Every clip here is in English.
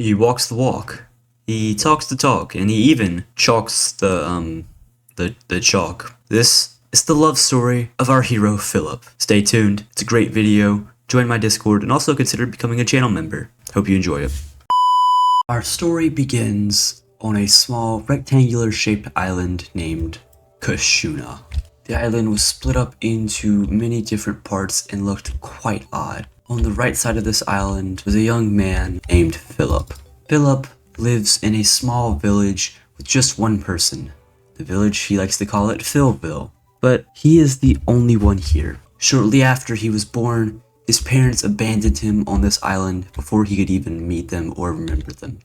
He walks the walk. He talks the talk, and he even chalks the chalk. This is the love story of our hero Philip. Stay tuned. It's a great video. Join my Discord and also consider becoming a channel member. Hope you enjoy it. Our story begins on a small rectangular shaped island named Kashuna. The island was split up into many different parts and looked quite odd. On the right side of this island was a young man named Philip. Philip lives in a small village with just one person. The village, he likes to call it Philville. But he is the only one here. Shortly after he was born, his parents abandoned him on this island before he could even meet them or remember them.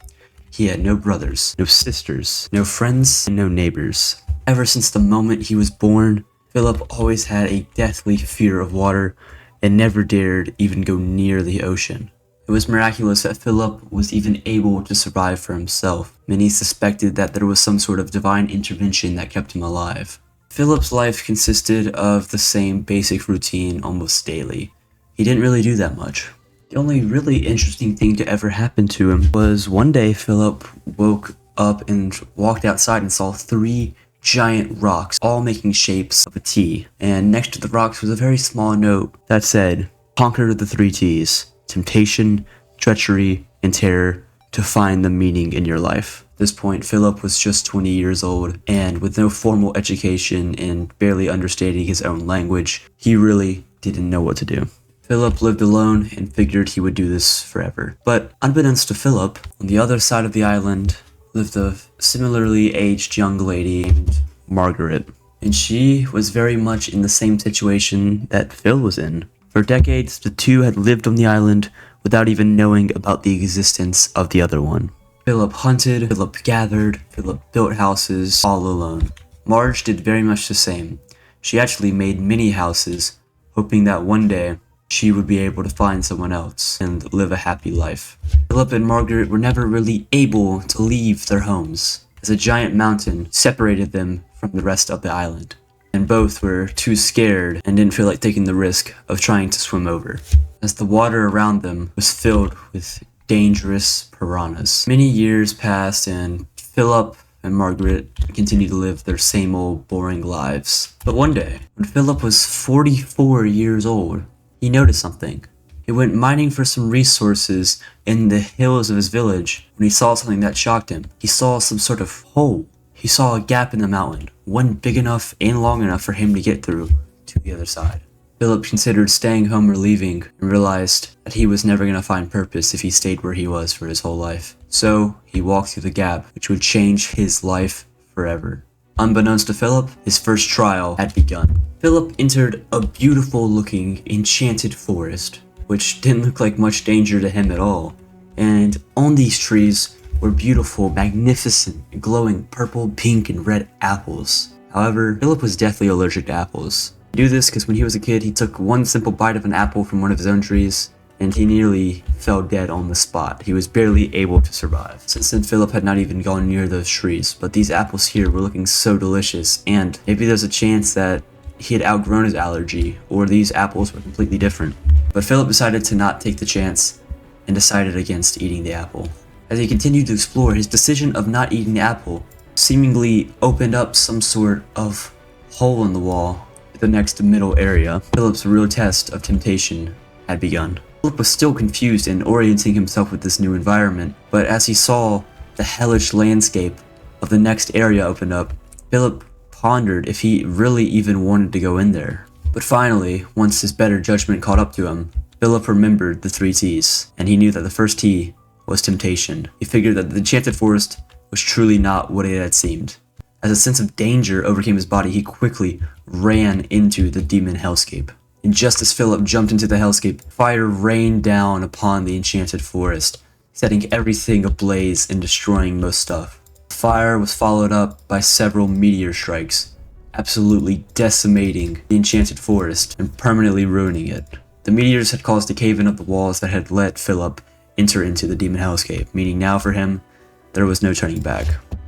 He had no brothers, no sisters, no friends, and no neighbors. Ever since the moment he was born, Philip always had a deathly fear of water and never dared even go near the ocean. It was miraculous that Philip was even able to survive for himself. Many suspected that there was some sort of divine intervention that kept him alive. Philip's life consisted of the same basic routine almost daily. He didn't really do that much. The only really interesting thing to ever happen to him was one day Philip woke up and walked outside and saw 3 giant rocks, all making shapes of a T. And next to the rocks was a very small note that said, "Conquer the 3 T's. Temptation, treachery, and terror to find the meaning in your life." At this point, Philip was just 20 years old, and with no formal education and barely understanding his own language, he really didn't know what to do. Philip lived alone and figured he would do this forever. But unbeknownst to Philip, on the other side of the island lived a similarly aged young lady named Margaret. And she was very much in the same situation that Phil was in. For decades, the two had lived on the island without even knowing about the existence of the other one. Philip hunted, Philip gathered, Philip built houses, all alone. Marge did very much the same. She actually made many houses, hoping that one day she would be able to find someone else and live a happy life. Philip and Margaret were never really able to leave their homes, as a giant mountain separated them from the rest of the island. And both were too scared and didn't feel like taking the risk of trying to swim over, as the water around them was filled with dangerous piranhas. Many years passed and Philip and Margaret continued to live their same old boring lives. But one day, when Philip was 44 years old, he noticed something. He went mining for some resources in the hills of his village when he saw something that shocked him. He saw some sort of hole. He saw a gap in the mountain, one big enough and long enough for him to get through to the other side. Philip considered staying home or leaving and realized that he was never going to find purpose if he stayed where he was for his whole life. So he walked through the gap, which would change his life forever. Unbeknownst to Philip, his first trial had begun. Philip entered a beautiful looking enchanted forest, which didn't look like much danger to him at all. And on these trees were beautiful, magnificent, glowing purple, pink, and red apples. However, Philip was deathly allergic to apples. He knew this because when he was a kid, he took one simple bite of an apple from one of his own trees, and he nearly fell dead on the spot. He was barely able to survive. Since then, Philip had not even gone near those trees, but these apples here were looking so delicious, and maybe there's a chance that he had outgrown his allergy, or these apples were completely different. But Philip decided to not take the chance, and decided against eating the apple. As he continued to explore, his decision of not eating the apple seemingly opened up some sort of hole in the wall at the next middle area. Philip's real test of temptation had begun. Philip was still confused and orienting himself with this new environment, but as he saw the hellish landscape of the next area open up, Philip pondered if he really even wanted to go in there. But finally, once his better judgment caught up to him, Philip remembered the 3 T's, and he knew that the first T was temptation. He figured that the enchanted forest was truly not what it had seemed. As a sense of danger overcame his body, he quickly ran into the demon hellscape. And just as Philip jumped into the hellscape, fire rained down upon the enchanted forest, setting everything ablaze and destroying most stuff. The fire was followed up by several meteor strikes, absolutely decimating the enchanted forest and permanently ruining it. The meteors had caused a cave-in of the walls that had let Philip enter into the demon hellscape, meaning now for him, there was no turning back.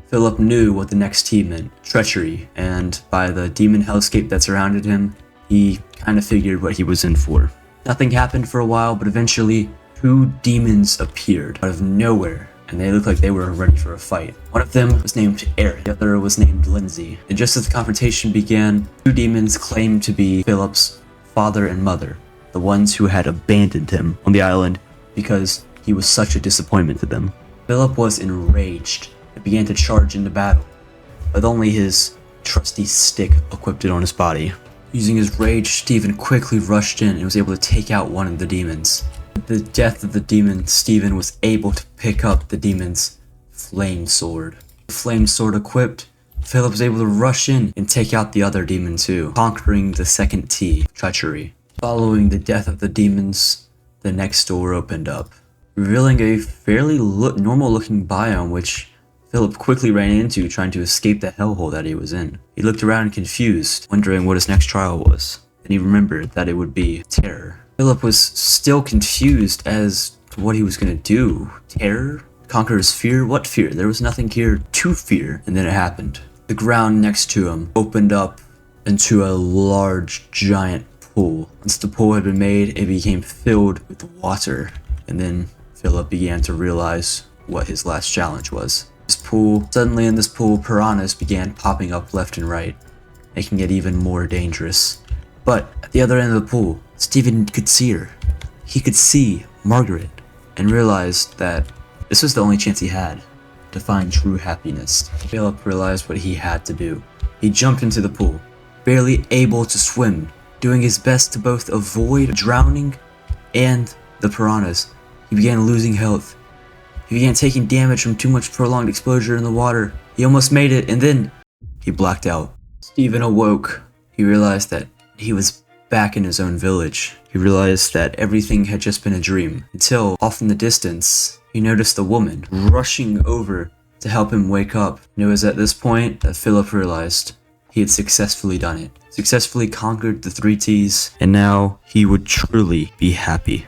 Philip knew what the next T meant, treachery, and by the demon hellscape that surrounded him, he kind of figured what he was in for. Nothing happened for a while, but eventually, 2 demons appeared out of nowhere and they looked like they were ready for a fight. One of them was named Eric, the other was named Lindsay. And just as the confrontation began, two demons claimed to be Philip's father and mother, the ones who had abandoned him on the island because he was such a disappointment to them. Philip was enraged and began to charge into battle, with only his trusty stick equipped on his body. Using his rage, Stephen quickly rushed in and was able to take out one of the demons. With the death of the demon, Stephen was able to pick up the demon's flame sword. With the flame sword equipped, Philip was able to rush in and take out the other demon too, conquering the second T, treachery. Following the death of the demons, the next door opened up, revealing a fairly normal looking biome which Philip quickly ran into, trying to escape the hellhole that he was in. He looked around confused, wondering what his next trial was, and he remembered that it would be terror. Philip was still confused as to what he was going to do. Terror? Conquer his fear? What fear? There was nothing here to fear, and then it happened. The ground next to him opened up into a large, giant pool. Once the pool had been made, it became filled with water, and then Philip began to realize what his last challenge was. Suddenly in this pool, piranhas began popping up left and right, making it even more dangerous. But at the other end of the pool, Stephen could see her. He could see Margaret, and realized that this was the only chance he had to find true happiness. Philip realized what he had to do. He jumped into the pool, barely able to swim, doing his best to both avoid drowning and the piranhas. He began losing health. He began taking damage from too much prolonged exposure in the water. He almost made it, and then he blacked out. Stephen awoke. He realized that he was back in his own village. He realized that everything had just been a dream, until, off in the distance, he noticed a woman rushing over to help him wake up. And it was at this point that Philip realized he had successfully done it. Successfully conquered the 3 T's, and now he would truly be happy.